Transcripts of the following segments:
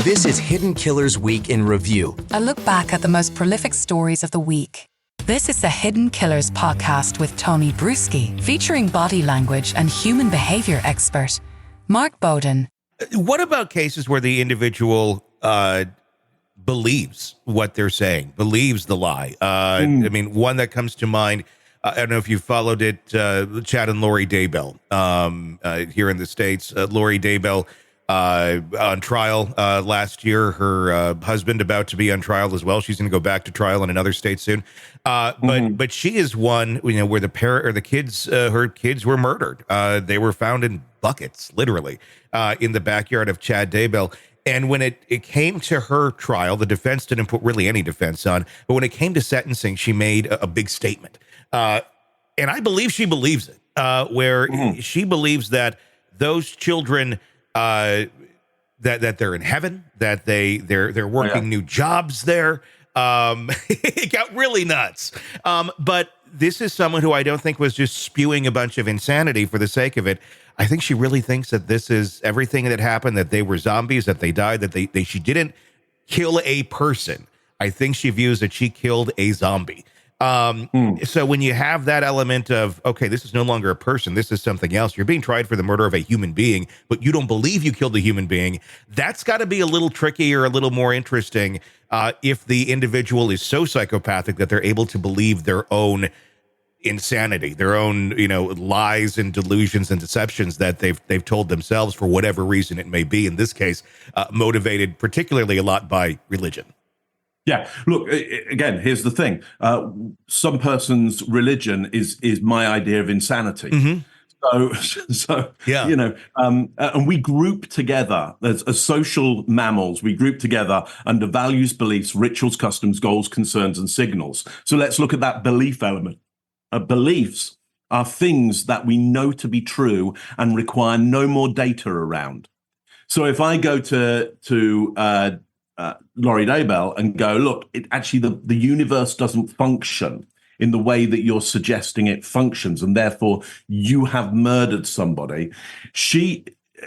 This is Hidden Killers Week in Review. A look back at the most prolific stories of the week. This is the Hidden Killers podcast with Tony Brueski, featuring body language and human behavior expert Mark Bowden. What about cases where the individual believes what they're saying, believes the lie? I mean, one that comes to mind, I don't know if you followed it, Chad and Lori Daybell here in the States. Lori Daybell on trial last year. Her husband about to be on trial as well. She's going to go back to trial in another state soon. But she is one, where the parent or the kids, her kids were murdered. They were found in buckets, literally, in the backyard of Chad Daybell. And when it came to her trial, the defense didn't put really any defense on. But when it came to sentencing, she made a big statement. And I believe she believes it, where she believes that those children, that they're in heaven, that they're working new jobs there. It got really nuts. But this is someone who I don't think was just spewing a bunch of insanity for the sake of it. I think she really thinks that this is everything that happened, that they were zombies, that they died, that she didn't kill a person. I think she views that she killed a zombie. So when you have that element of, okay, this is no longer a person, this is something else. You're being tried for the murder of a human being, but you don't believe you killed a human being. That's got to be a little tricky or a little more interesting if the individual is so psychopathic that they're able to believe their own insanity, their own, lies and delusions and deceptions that they've told themselves for whatever reason it may be. In this case, motivated particularly a lot by religion. Yeah, look, again, here's the thing. Some person's religion is my idea of insanity. So yeah. And we group together as social mammals. We group together under values, beliefs, rituals, customs, goals, concerns, and signals. So let's look at that belief element. Beliefs are things that we know to be true and require no more data around. So if I go to Lori Daybell and go, look, the universe doesn't function in the way that you're suggesting it functions, and therefore you have murdered somebody. She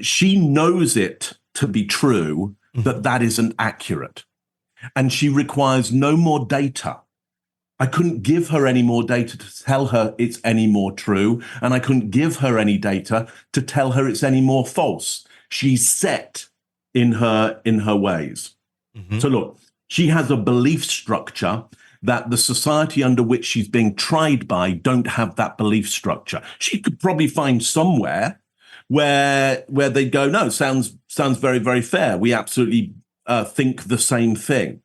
knows it to be true that isn't accurate, and she requires no more data. I couldn't give her any more data to tell her it's any more true, and I couldn't give her any data to tell her it's any more false. She's set in her ways. So look, she has a belief structure that the society under which she's being tried by don't have that belief structure. She could probably find somewhere where they go, no, sounds very, very fair. We absolutely think the same thing.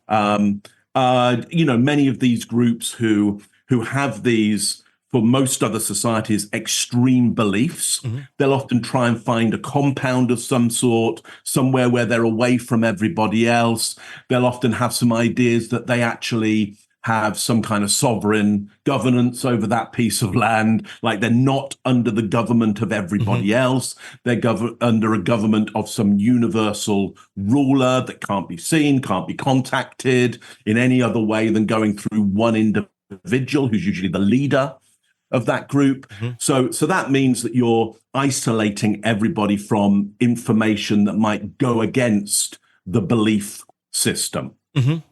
Many of these groups who have these, for most other societies, extreme beliefs, they'll often try and find a compound of some sort, somewhere where they're away from everybody else. They'll often have some ideas that they actually have some kind of sovereign governance over that piece of land, like they're not under the government of everybody else. They're under a government of some universal ruler that can't be seen, can't be contacted in any other way than going through one individual who's usually the leader of that group. So that means that you're isolating everybody from information that might go against the belief system.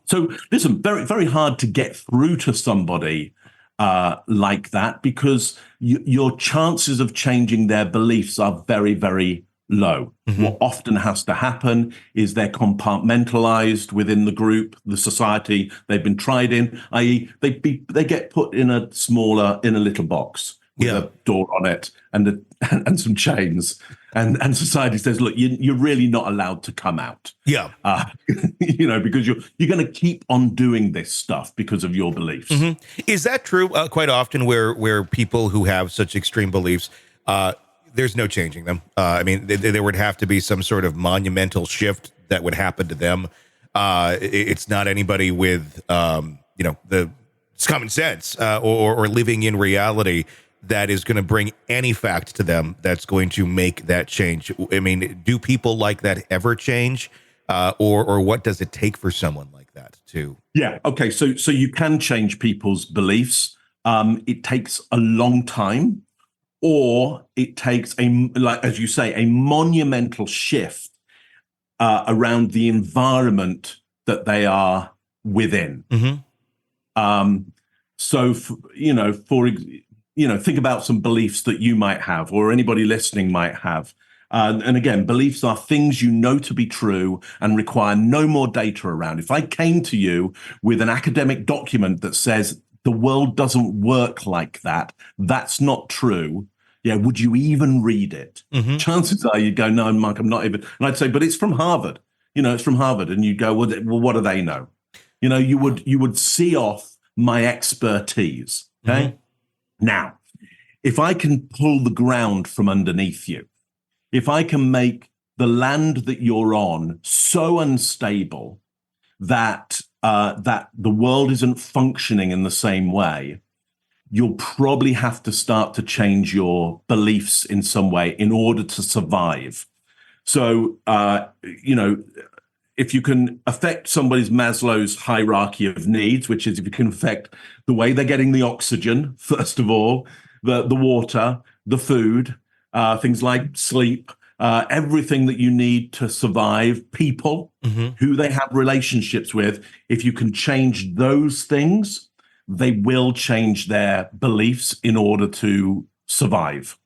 So listen, very, very hard to get through to somebody like that, because your chances of changing their beliefs are very, very low. What often has to happen is they're compartmentalized within the group, the society they've been tried in, i.e. they get put in a little box with a door on it and some chains. And society says, look, you're really not allowed to come out. Because you're going to keep on doing this stuff because of your beliefs. Is that true? Quite often where people who have such extreme beliefs, there's no changing them. I mean, there would have to be some sort of monumental shift that would happen to them. It's not anybody with, the common sense or living in reality that is going to bring any fact to them that's going to make that change. I mean, do people like that ever change? Or what does it take for someone like that to? Yeah. Okay. So you can change people's beliefs. It takes a long time, or it takes as you say, a monumental shift around the environment that they are within. So, think about some beliefs that you might have, or anybody listening might have. And again, beliefs are things you know to be true and require no more data around. If I came to you with an academic document that says the world doesn't work like that, that's not true, yeah, would you even read it? Chances are you'd go, no, Mike, I'm not even. And I'd say, but it's from Harvard. It's from Harvard. And you'd go, well, what do they know? You would see off my expertise. Okay. Now, if I can pull the ground from underneath you, if I can make the land that you're on so unstable that that the world isn't functioning in the same way, you'll probably have to start to change your beliefs in some way in order to survive. So, if you can affect somebody's Maslow's hierarchy of needs, which is if you can affect the way they're getting the oxygen, first of all, the water, the food, things like sleep, everything that you need to survive, people, who they have relationships with, if you can change those things, they will change their beliefs in order to survive.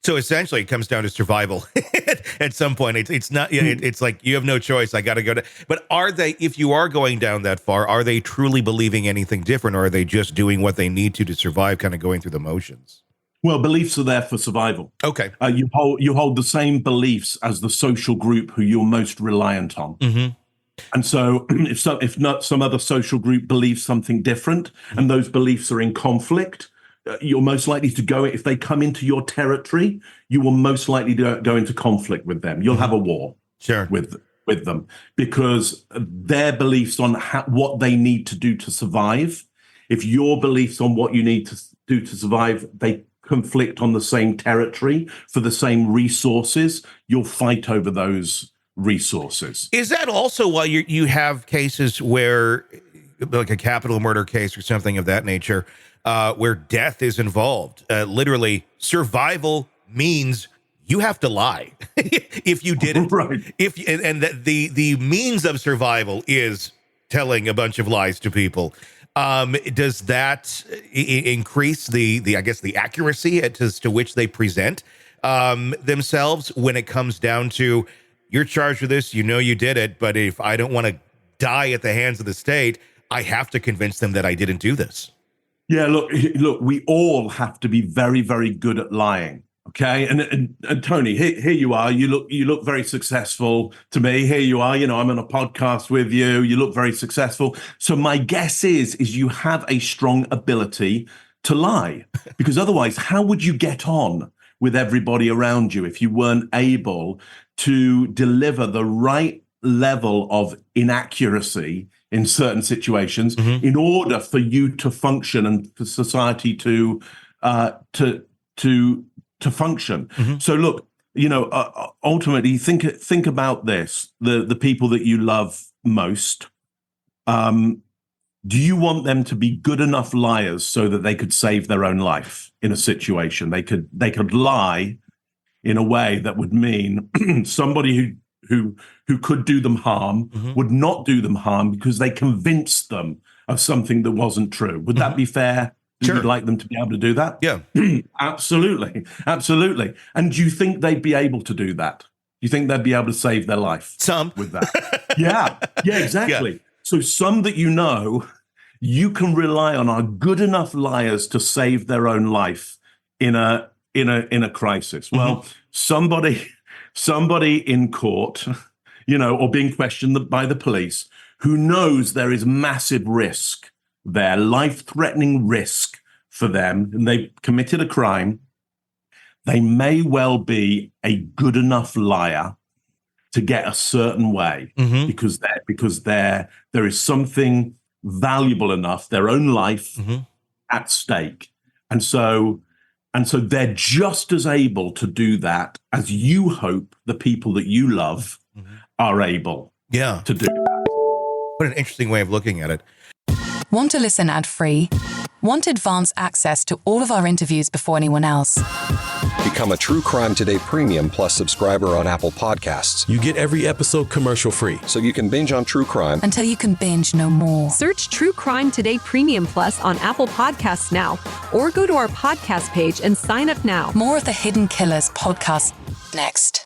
So essentially, it comes down to survival. At some point, it's not. It's like you have no choice. I got to go to. But are they? If you are going down that far, are they truly believing anything different, or are they just doing what they need to survive, kind of going through the motions? Well, beliefs are there for survival. Okay. You hold the same beliefs as the social group who you're most reliant on. And so, if not some other social group believes something different, and those beliefs are in conflict, you're most likely to go, if they come into your territory, you will most likely go into conflict with them. You'll have a war with them, because their beliefs on what they need to do to survive, if your beliefs on what you need to do to survive, they conflict on the same territory for the same resources, you'll fight over those resources. Is that also why you have cases where, like a capital murder case or something of that nature, where death is involved? Literally, survival means you have to lie if you did it. Right. And the means of survival is telling a bunch of lies to people. Does that increase the accuracy as to which they present themselves when it comes down to, you're charged with this, you did it, but if I don't want to die at the hands of the state, I have to convince them that I didn't do this? Yeah, look, we all have to be very, very good at lying. Okay. And Tony, here you are. You look very successful to me. Here you are. I'm on a podcast with you. You look very successful. So my guess is you have a strong ability to lie, because otherwise, how would you get on with everybody around you if you weren't able to deliver the right level of inaccuracy in certain situations in order for you to function and for society to function? So look, ultimately think about this, the people that you love most. Do you want them to be good enough liars so that they could save their own life in a situation? They could lie in a way that would mean somebody who could do them harm would not do them harm because they convinced them of something that wasn't true. Would that be fair? Sure. You'd like them to be able to do that? Yeah. Absolutely. And do you think they'd be able to do that? Do you think they'd be able to save their life? Some. With that? Yeah, exactly. Yeah. So some that you can rely on are good enough liars to save their own life in a crisis. Well, somebody in court, or being questioned by the police, who knows there is massive risk there, life-threatening risk for them, and they've committed a crime, they may well be a good enough liar to get a certain way because there is something valuable enough, their own life at stake. And so they're just as able to do that as you hope the people that you love are able to do that. What an interesting way of looking at it. Want to listen ad-free? Want advance access to all of our interviews before anyone else? Become a True Crime Today Premium Plus subscriber on Apple Podcasts. You get every episode commercial-free. So you can binge on true crime until you can binge no more. Search True Crime Today Premium Plus on Apple Podcasts now, or go to our podcast page and sign up now. More of the Hidden Killers podcast next.